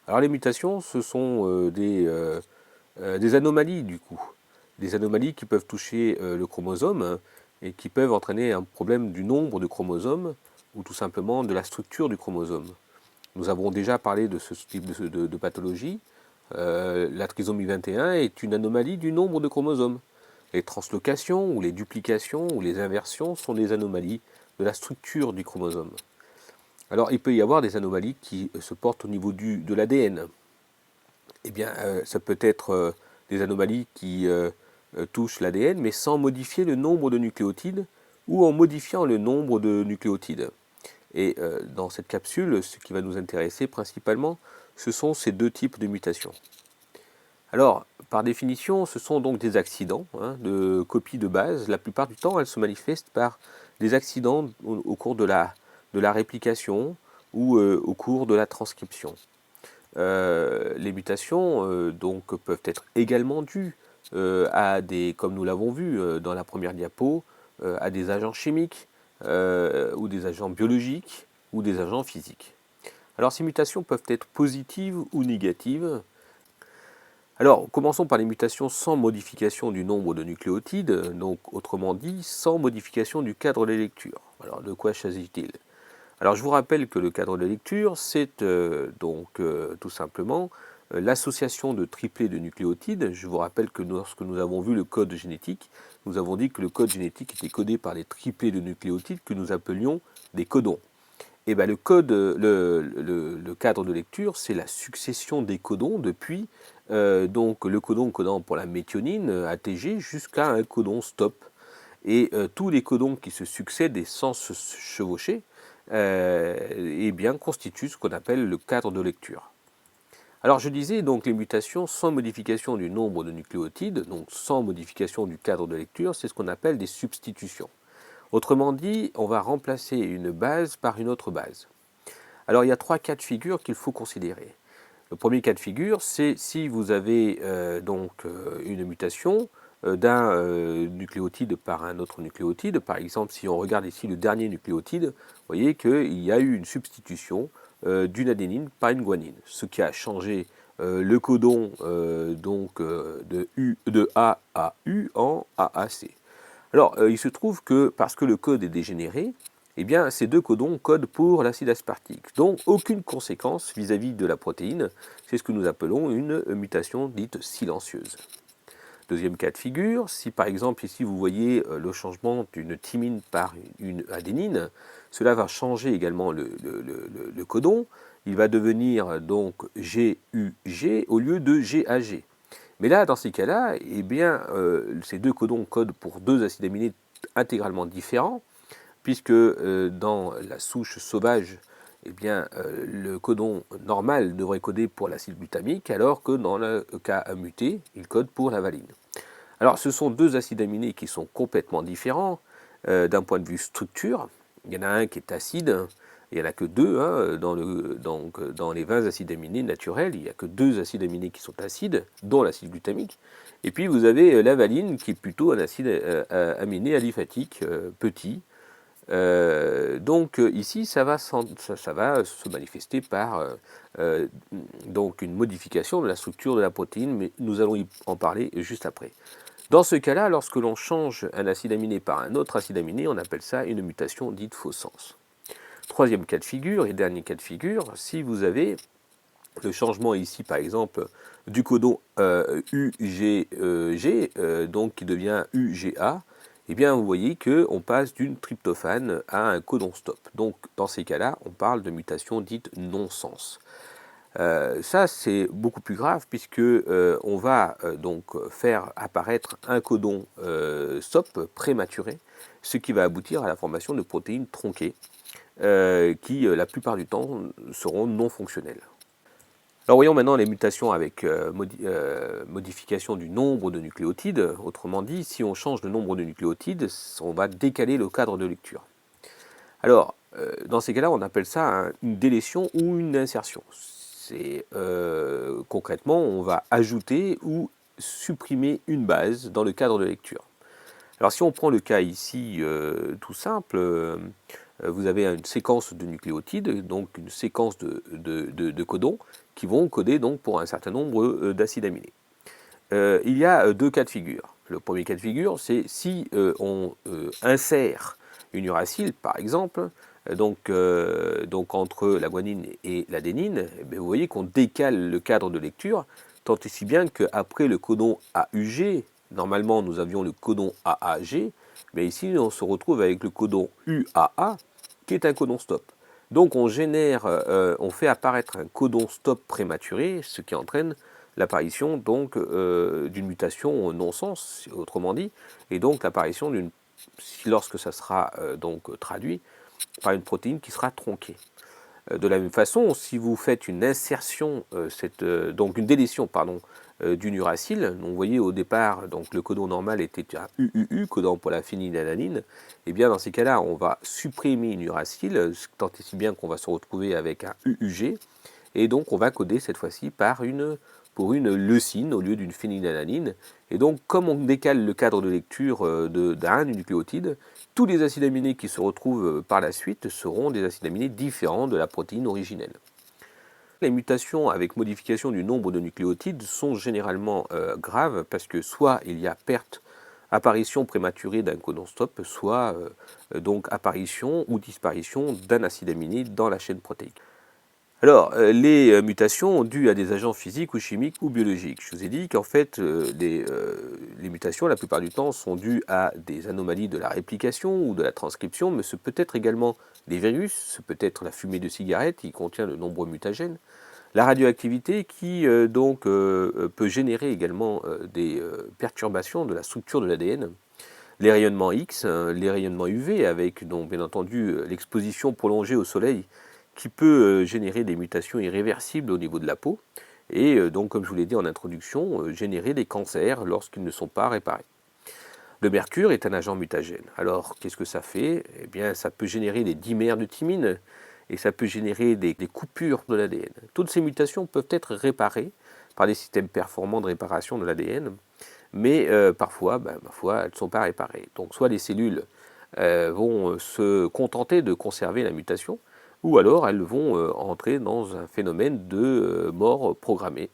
Alors les mutations, ce sont des anomalies du coup. Des anomalies qui peuvent toucher le chromosome et qui peuvent entraîner un problème du nombre de chromosomes ou tout simplement de la structure du chromosome. Nous avons déjà parlé de ce type de pathologie. La trisomie 21 est une anomalie du nombre de chromosomes. Les translocations ou les duplications ou les inversions sont des anomalies de la structure du chromosome. Alors il peut y avoir des anomalies qui se portent au niveau de l'ADN. Eh bien, ça peut être des anomalies qui touchent l'ADN, mais sans modifier le nombre de nucléotides ou en modifiant le nombre de nucléotides. Et dans cette capsule, ce qui va nous intéresser principalement, ce sont ces deux types de mutations. Alors, par définition, ce sont donc des accidents de copie de base. La plupart du temps, elles se manifestent par des accidents au cours de la réplication ou au cours de la transcription. Les mutations donc, peuvent être également dues à des, comme nous l'avons vu dans la première diapo, à des agents chimiques ou des agents biologiques ou des agents physiques. Alors ces mutations peuvent être positives ou négatives. Alors commençons par les mutations sans modification du nombre de nucléotides, donc autrement dit sans modification du cadre de lecture. Alors de quoi s'agit-il? Alors je vous rappelle que le cadre de lecture, c'est tout simplement l'association de triplés de nucléotides. Je vous rappelle que lorsque nous avons vu le code génétique, nous avons dit que le code génétique était codé par des triplés de nucléotides que nous appelions des codons. Et bien le cadre de lecture, c'est la succession des codons depuis donc le codon codant pour la méthionine ATG jusqu'à un codon stop. Et tous les codons qui se succèdent et sans se chevaucher, eh bien, constituent ce qu'on appelle le cadre de lecture. Alors je disais donc les mutations sans modification du nombre de nucléotides, donc sans modification du cadre de lecture, c'est ce qu'on appelle des substitutions. Autrement dit, on va remplacer une base par une autre base. Alors il y a trois cas de figure qu'il faut considérer. Le premier cas de figure, c'est si vous avez une mutation d'un nucléotide par un autre nucléotide. Par exemple, si on regarde ici le dernier nucléotide, vous voyez qu'il y a eu une substitution d'une adénine par une guanine, ce qui a changé le codon de A à U en AAC. Alors, il se trouve que parce que le code est dégénéré, eh bien, ces deux codons codent pour l'acide aspartique. Donc, aucune conséquence vis-à-vis de la protéine. C'est ce que nous appelons une mutation dite silencieuse. Deuxième cas de figure, si par exemple ici vous voyez le changement d'une thymine par une adénine, cela va changer également le codon. Il va devenir donc GUG au lieu de GAG. Mais là, dans ces cas-là, eh bien, ces deux codons codent pour deux acides aminés intégralement différents, puisque dans la souche sauvage, eh bien, le codon normal devrait coder pour l'acide glutamique, alors que dans le cas muté, il code pour la valine. Alors, ce sont deux acides aminés qui sont complètement différents d'un point de vue structure. Il y en a un qui est acide, il n'y en a que deux. Dans les 20 acides aminés naturels, il n'y a que deux acides aminés qui sont acides, dont l'acide glutamique. Et puis vous avez la valine qui est plutôt un acide aminé aliphatique petit. Ici, ça va se manifester par donc une modification de la structure de la protéine, mais nous allons en parler juste après. Dans ce cas-là, lorsque l'on change un acide aminé par un autre acide aminé, on appelle ça une mutation dite faux sens. Troisième cas de figure et dernier cas de figure, si vous avez le changement ici par exemple du codon UGG, donc qui devient UGA, eh bien vous voyez qu'on passe d'une tryptophane à un codon stop. Donc dans ces cas-là, on parle de mutation dite non-sens. Ça c'est beaucoup plus grave puisque on va donc faire apparaître un codon stop prématuré, ce qui va aboutir à la formation de protéines tronquées qui la plupart du temps seront non fonctionnelles. Alors voyons maintenant les mutations avec modification du nombre de nucléotides. Autrement dit, si on change le nombre de nucléotides, on va décaler le cadre de lecture. Alors, dans ces cas-là, on appelle ça une délétion ou une insertion. C'est concrètement, on va ajouter ou supprimer une base dans le cadre de lecture. Alors si on prend le cas ici tout simple, vous avez une séquence de nucléotides, donc une séquence de codons, qui vont coder donc pour un certain nombre d'acides aminés. Il y a deux cas de figure. Le premier cas de figure, c'est si on insère une uracile, par exemple, donc entre la guanine et l'adénine, vous voyez qu'on décale le cadre de lecture, tant et si bien qu'après le codon AUG, normalement nous avions le codon AAG, mais ici on se retrouve avec le codon UAA, qui est un codon stop. Donc on fait apparaître un codon stop prématuré, ce qui entraîne l'apparition donc d'une mutation non-sens, autrement dit, et donc l'apparition lorsque ça sera donc traduit, par une protéine qui sera tronquée. De la même façon, si vous faites une insertion, donc une délétion, pardon, d'une uracile, donc vous voyez au départ, donc le codon normal était un UUU, codant pour la phénylalanine, et bien dans ces cas-là, on va supprimer une uracile, tant et si bien qu'on va se retrouver avec un UUG, et donc on va coder cette fois-ci pour une leucine au lieu d'une phénylalanine. Et donc comme on décale le cadre de lecture d'un nucléotide, tous les acides aminés qui se retrouvent par la suite seront des acides aminés différents de la protéine originelle. Les mutations avec modification du nombre de nucléotides sont généralement graves parce que soit il y a apparition prématurée d'un codon stop, soit donc apparition ou disparition d'un acide aminé dans la chaîne protéique. Alors, les mutations dues à des agents physiques ou chimiques ou biologiques. Je vous ai dit qu'en fait, les mutations, la plupart du temps, sont dues à des anomalies de la réplication ou de la transcription, mais ce peut être également des virus, ce peut être la fumée de cigarette qui contient de nombreux mutagènes, la radioactivité qui peut générer également des perturbations de la structure de l'ADN, les rayonnements X, les rayonnements UV avec donc bien entendu l'exposition prolongée au soleil qui peut générer des mutations irréversibles au niveau de la peau et donc comme je vous l'ai dit en introduction, générer des cancers lorsqu'ils ne sont pas réparés. Le mercure est un agent mutagène. Alors qu'est-ce que ça fait? Eh bien ça peut générer des dimères de thymine et ça peut générer des coupures de l'ADN. Toutes ces mutations peuvent être réparées par des systèmes performants de réparation de l'ADN, mais parfois, ma foi, elles ne sont pas réparées. Donc soit les cellules vont se contenter de conserver la mutation, ou alors elles vont entrer dans un phénomène de mort programmée.